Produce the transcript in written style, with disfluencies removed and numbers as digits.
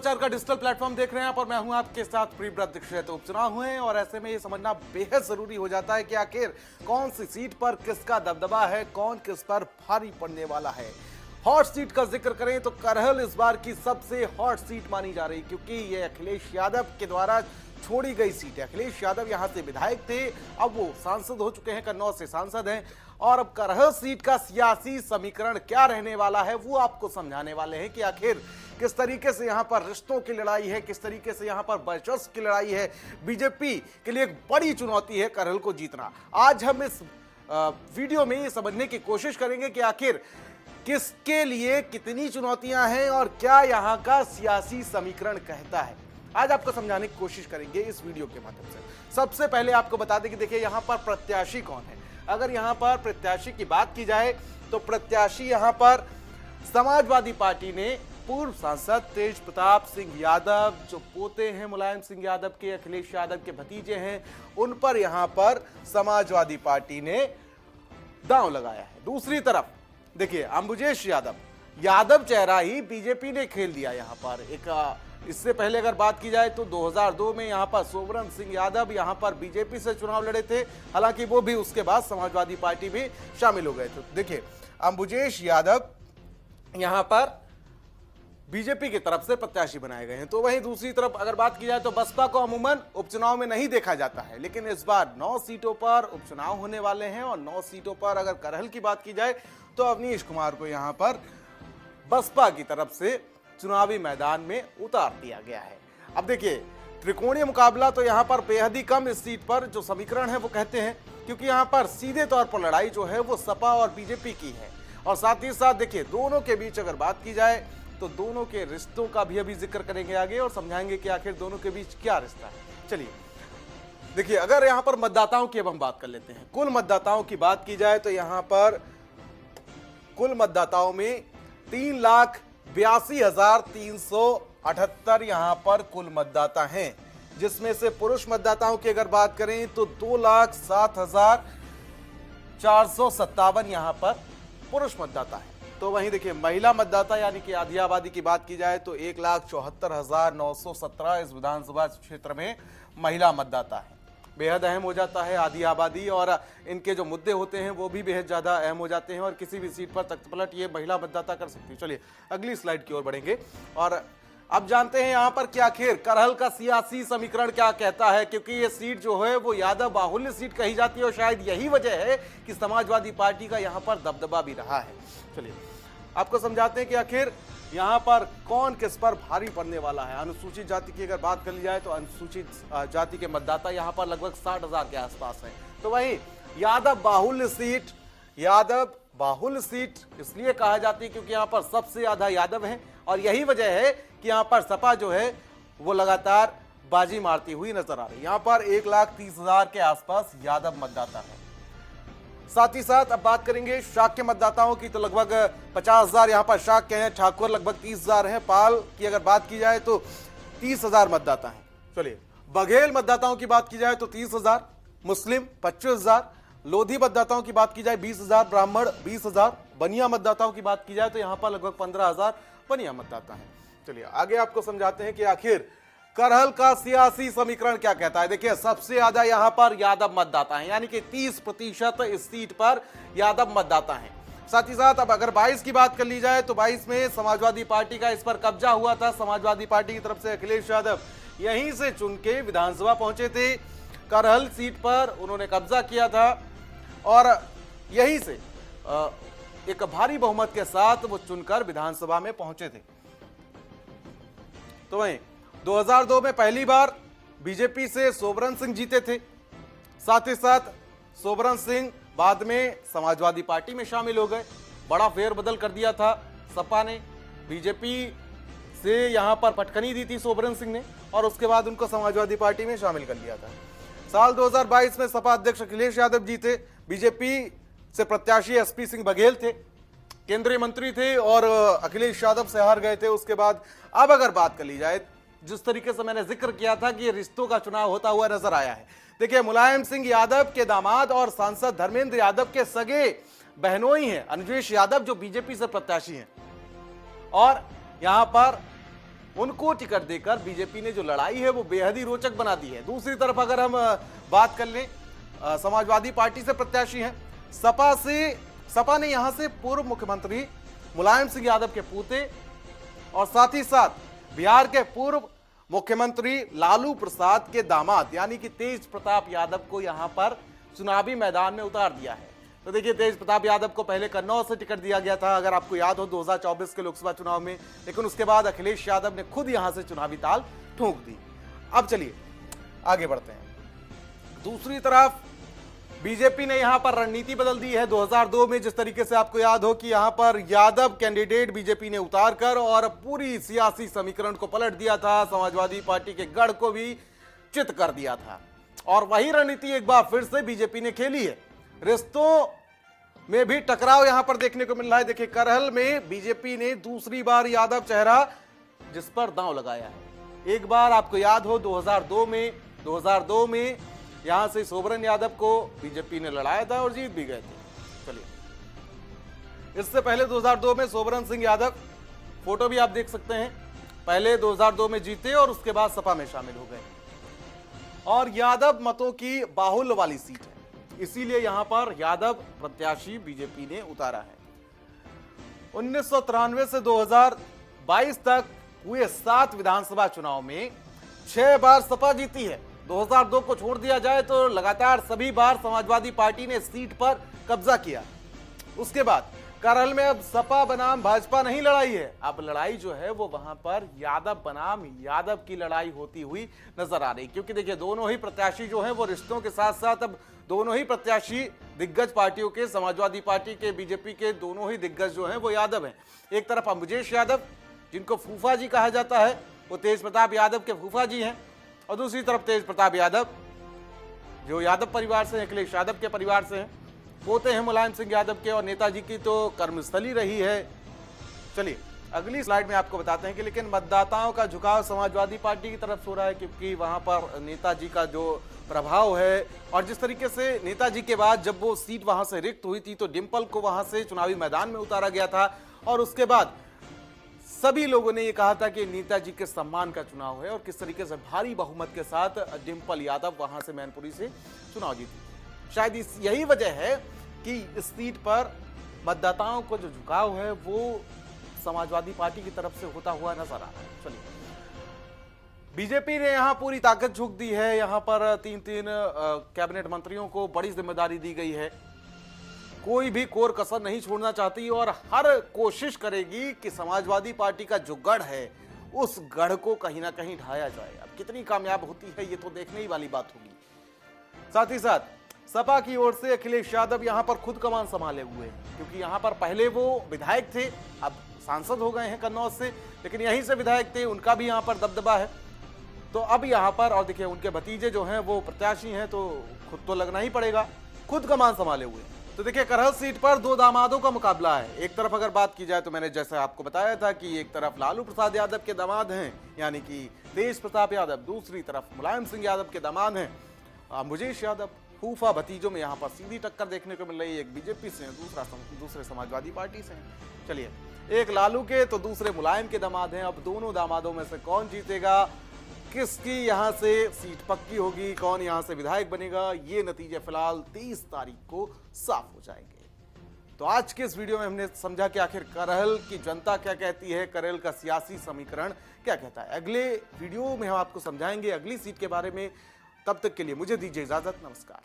समाचार का digital platform देख रहे हैं आप और मैं हूं आपके साथ प्रियव्रत दीक्षित। उपचुनाव हुए और ऐसे में ये समझना बेहद जरूरी हो जाता है कि आखिर कौन सी सीट पर किसका दबदबा है, कौन किस पर भारी पड़ने वाला है। हॉट सीट का जिक्र करें तो करहल इस बार की सबसे हॉट सीट मानी जा रही, क्योंकि ये अखिलेश यादव के द्वारा छोड़ी गई सीट है। अखिलेश यादव यहां से विधायक थे, अब वो सांसद हो चुके हैं, कन्नौज से सांसद हैं और अब करहल सीट का सियासी समीकरण क्या रहने वाला है वो आपको समझाने वाले हैं कि आखिर किस तरीके से यहां पर रिश्तों की लड़ाई है, किस तरीके से यहां पर वर्चस्व की लड़ाई है। बीजेपी के लिए एक बड़ी चुनौती है करहल को जीतना। आज हम इस वीडियो में ये समझने की कोशिश करेंगे कि आखिर किसके लिए कितनी चुनौतियां हैं और क्या यहां का सियासी समीकरण कहता है। आज आपको समझाने की कोशिश करेंगे इस वीडियो के माध्यम से। सबसे पहले आपको बता दें कि देखिए यहां पर प्रत्याशी कौन है। अगर यहां पर प्रत्याशी की बात की जाए तो प्रत्याशी यहां पर समाजवादी पार्टी ने पूर्व सांसद तेज प्रताप सिंह यादव, जो पोते हैं मुलायम सिंह यादव के, अखिलेश यादव के भतीजे हैं, उन पर यहां पर समाजवादी पार्टी ने दांव लगाया है। दूसरी तरफ देखिए अंबुजेश यादव चेहरा ही बीजेपी ने खेल दिया यहां पर। एक इससे पहले अगर बात की जाए तो 2002 में यहां पर सोबरन सिंह यादव यहां पर बीजेपी से चुनाव लड़े थे, हालांकि वो भी उसके बाद समाजवादी पार्टी में शामिल हो गए थे। देखिए अंबुजेश यादव यहां पर बीजेपी की तरफ से प्रत्याशी बनाए गए हैं। तो वहीं दूसरी तरफ अगर बात की जाए तो बसपा को अमूमन उपचुनाव में नहीं देखा जाता है, लेकिन इस बार 9 सीटों पर उपचुनाव होने वाले हैं और 9 सीटों पर अगर करहल की बात की जाए तो अवनीश कुमार को यहां पर बसपा की तरफ से चुनावी मैदान में उतार दिया गया है। अब देखिए त्रिकोणीय मुकाबला तो यहां पर बेहद ही कम इस सीट पर जो समीकरण है वो कहते हैं, क्योंकि यहां पर सीधे तौर पर लड़ाई जो है वो सपा और बीजेपी की है। और साथ ही साथ देखिए दोनों के बीच अगर बात की जाए तो दोनों के रिश्तों का भी अभी जिक्र करेंगे आगे और समझाएंगे कि आखिर दोनों के बीच क्या रिश्ता है। चलिए देखिए अगर यहां पर मतदाताओं की अब हम बात कर लेते हैं, कुल मतदाताओं की बात की जाए तो यहां पर कुल मतदाताओं में 3,82,378 यहां पर कुल मतदाता हैं, जिसमें से पुरुष मतदाताओं की अगर बात करें तो 2,07,457 यहां पर पुरुष मतदाता है। तो वहीं देखिए महिला मतदाता यानी कि आधी आबादी की बात की जाए तो 1,74,917 इस विधानसभा क्षेत्र में महिला मतदाता है। बेहद अहम हो जाता है आधी आबादी और इनके जो मुद्दे होते हैं वो भी बेहद ज्यादा अहम हो जाते हैं और किसी भी सीट पर तख्त पलट ये महिला मतदाता कर सकती है। चलिए अगली स्लाइड की ओर बढ़ेंगे और अब जानते हैं यहां पर कि आखिर करहल का सियासी समीकरण क्या कहता है, क्योंकि ये सीट जो है वो यादव बाहुल्य सीट कही जाती है और शायद यही वजह है कि समाजवादी पार्टी का यहां पर दबदबा भी रहा है। चलिए आपको समझाते हैं कि आखिर यहां पर कौन किस पर भारी पड़ने वाला है। अनुसूचित जाति की अगर बात कर ली जाए तो अनुसूचित जाति के मतदाता यहां पर लगभग 60,000 के आसपास हैं। तो वहीं यादव बाहुल्य सीट इसलिए कहा जाती है क्योंकि यहां पर सबसे ज्यादा यादव हैं और यही वजह है कि यहां पर सपा जो है वो लगातार बाजी मारती हुई नजर आ रही है। यहां पर 1,30,000 के आसपास यादव मतदाता है। साथ ही साथ अब बात करेंगे शाक्य मतदाताओं की तो लगभग 50,000 यहां पर शाक्य हैं, ठाकुर लगभग 30,000 हैं, पाल की अगर बात की जाए तो 30,000 मतदाता हैं। चलिए बघेल मतदाताओं की बात की जाए तो 30,000, मुस्लिम 25,000, लोधी मतदाताओं की बात की जाए 20,000, ब्राह्मण 20,000, बनिया मतदाताओं की बात की जाए तो यहां पर लगभग 15,000 बनिया मतदाता हैं। चलिए आगे आपको समझाते हैं कि आखिर करहल का सियासी समीकरण क्या कहता है। देखिए सबसे ज्यादा यहां पर यादव मतदाता हैं, यानी कि 30% इस सीट पर यादव मतदाता हैं। साथ ही साथ अब अगर 22 की बात कर ली जाए तो 22 में समाजवादी पार्टी का इस पर कब्जा हुआ था। समाजवादी पार्टी की तरफ से अखिलेश यादव यहीं से चुन के विधानसभा पहुंचे थे। करहल सीट पर उन्होंने कब्जा किया था और यहीं से एक भारी बहुमत के साथ वो चुनकर विधानसभा में पहुंचे थे। तो वहीं 2002 में पहली बार बीजेपी से सोबरन सिंह जीते थे। साथ ही साथ सोबरन सिंह बाद में समाजवादी पार्टी में शामिल हो गए। बड़ा फेरबदल कर दिया था सपा ने, बीजेपी से यहां पर पटखनी दी थी सोबरन सिंह ने और उसके बाद उनको समाजवादी पार्टी में शामिल कर लिया था। साल 2022 में सपा अध्यक्ष अखिलेश यादव जीते, बीजेपी से प्रत्याशी एसपी सिंह बघेल थे, केंद्रीय मंत्री थे और अखिलेश यादव से हार गए थे। उसके बाद अब अगर बात कर ली जाए, जिस तरीके से मैंने जिक्र किया था कि ये रिश्तों का चुनाव होता हुआ नजर आया है। देखिए मुलायम सिंह यादव के दामाद और सांसद धर्मेंद्र यादव के सगे बहनोई हैं अंबुजेश यादव, जो बीजेपी से प्रत्याशी हैं, और यहां पर उनको टिकट देकर बीजेपी ने जो लड़ाई है वो बेहद ही रोचक बना दी है। दूसरी तरफ अगर हम बात कर लें, समाजवादी पार्टी से प्रत्याशी हैं, सपा ने यहां से पूर्व मुख्यमंत्री मुलायम सिंह यादव के पोते और साथ ही साथ बिहार के पूर्व मुख्यमंत्री लालू प्रसाद के दामाद यानी कि तेज प्रताप यादव को यहां पर चुनावी मैदान में उतार दिया है। तो देखिए, तेज प्रताप यादव को पहले कन्नौज से टिकट दिया गया था, अगर आपको याद हो 2024 के लोकसभा चुनाव में, लेकिन उसके बाद अखिलेश यादव ने खुद यहां से चुनावी ताल ठोक दी। अब चलिए आगे बढ़ते हैं। दूसरी तरफ बीजेपी ने यहां पर रणनीति बदल दी है। 2002 में जिस तरीके से आपको याद हो कि यहां पर यादव कैंडिडेट बीजेपी ने उतारकर और पूरी सियासी समीकरण को पलट दिया था, समाजवादी पार्टी के गढ़ को भी चित कर दिया था, और वही रणनीति एक बार फिर से बीजेपी ने खेली है। रिश्तों में भी टकराव यहां पर देखने को मिल रहा है। देखिए, करहल में बीजेपी ने दूसरी बार यादव चेहरा जिस पर दांव लगाया है। एक बार आपको याद हो 2002 में यहां से सोबरन यादव को बीजेपी ने लड़ाया था और जीत भी गए थे। चलिए, इससे पहले 2002 में सोबरन सिंह यादव, फोटो भी आप देख सकते हैं, पहले 2002 में जीते और उसके बाद सपा में शामिल हो गए, और यादव मतों की बाहुल्य वाली सीट है, इसीलिए यहां पर यादव प्रत्याशी बीजेपी ने उतारा है। 1993 से 2022 तक हुए 7 विधानसभा चुनाव में 6 बार सपा जीती है। 2002 को छोड़ दिया जाए तो लगातार सभी बार समाजवादी पार्टी ने सीट पर कब्जा किया। उसके बाद करहल में अब सपा बनाम भाजपा नहीं लड़ाई है, अब लड़ाई जो है वो वहां पर यादव बनाम यादव की लड़ाई होती हुई नजर आ रही, क्योंकि देखिए, दोनों ही प्रत्याशी जो हैं वो रिश्तों के साथ साथ अब दोनों ही प्रत्याशी दिग्गज पार्टियों के, समाजवादी पार्टी के, बीजेपी के, दोनों ही दिग्गज जो हैं वो यादव हैं। एक तरफ अंबुजेश यादव, जिनको फूफा जी कहा जाता है, वो तेज प्रताप यादव के फूफा जी हैं, और दूसरी तरफ तेज प्रताप यादव जो यादव परिवार से, अखिलेश यादव के परिवार से हैं, पोते हैं मुलायम सिंह यादव के, और नेताजी की तो कर्मस्थली रही है। चलिए अगली स्लाइड में आपको बताते हैं कि लेकिन मतदाताओं का झुकाव समाजवादी पार्टी की तरफ हो रहा है, क्योंकि वहां पर नेताजी का जो प्रभाव है, और जिस तरीके से नेताजी के बाद जब वो सीट वहां से रिक्त हुई थी तो डिंपल को वहां से चुनावी मैदान में उतारा गया था, और उसके बाद सभी लोगों ने ये कहा था कि नेताजी के सम्मान का चुनाव है, और किस तरीके से भारी बहुमत के साथ डिंपल यादव वहां से मैनपुरी से चुनाव जीती। शायद यही वजह है कि इस सीट पर मतदाताओं को जो झुकाव है वो समाजवादी पार्टी की तरफ से होता हुआ नजर आ रहा है। चलिए, बीजेपी ने यहां पूरी ताकत झोंक दी है। यहां पर 3 कैबिनेट मंत्रियों को बड़ी जिम्मेदारी दी गई है, कोई भी कोर कसर नहीं छोड़ना चाहती, और हर कोशिश करेगी कि समाजवादी पार्टी का जो गढ़ है उस गढ़ को कहीं ना कहीं ढाया जाए। अब कितनी कामयाब होती है ये तो देखने ही वाली बात होगी। साथ ही साथ सपा की ओर से अखिलेश यादव यहां पर खुद कमान संभाले हुए हैं, क्योंकि यहां पर पहले वो विधायक थे, अब सांसद हो गए हैं कन्नौज से, लेकिन यहीं से विधायक थे, उनका भी यहां पर दबदबा है। तो अब यहां पर, और देखिए उनके भतीजे जो हैं वो प्रत्याशी हैं, तो खुद तो लगना ही पड़ेगा, खुद कमान संभाले हुए। तो देखिए, करहल सीट पर 2 दामादों का मुकाबला है। एक तरफ अगर बात की जाए तो मैंने जैसे आपको बताया था कि एक तरफ लालू प्रसाद यादव के दामाद हैं यानी कि तेज प्रताप यादव, दूसरी तरफ मुलायम सिंह यादव के दामाद हैं अंबुजेश यादव। फूफा भतीजों में यहाँ पर सीधी टक्कर देखने को मिल रही है, एक बीजेपी से, दूसरे समाजवादी पार्टी से। चलिए, एक लालू के तो दूसरे मुलायम के दामाद हैं। अब दोनों दामादों में से कौन जीतेगा, किसकी यहां से सीट पक्की होगी, कौन यहां से विधायक बनेगा, ये नतीजे फिलहाल 30 तारीख को साफ हो जाएंगे। तो आज के इस वीडियो में हमने समझा कि आखिर करहल की जनता क्या कहती है, करहल का सियासी समीकरण क्या कहता है। अगले वीडियो में हम आपको समझाएंगे अगली सीट के बारे में। तब तक के लिए मुझे दीजिए इजाजत, नमस्कार।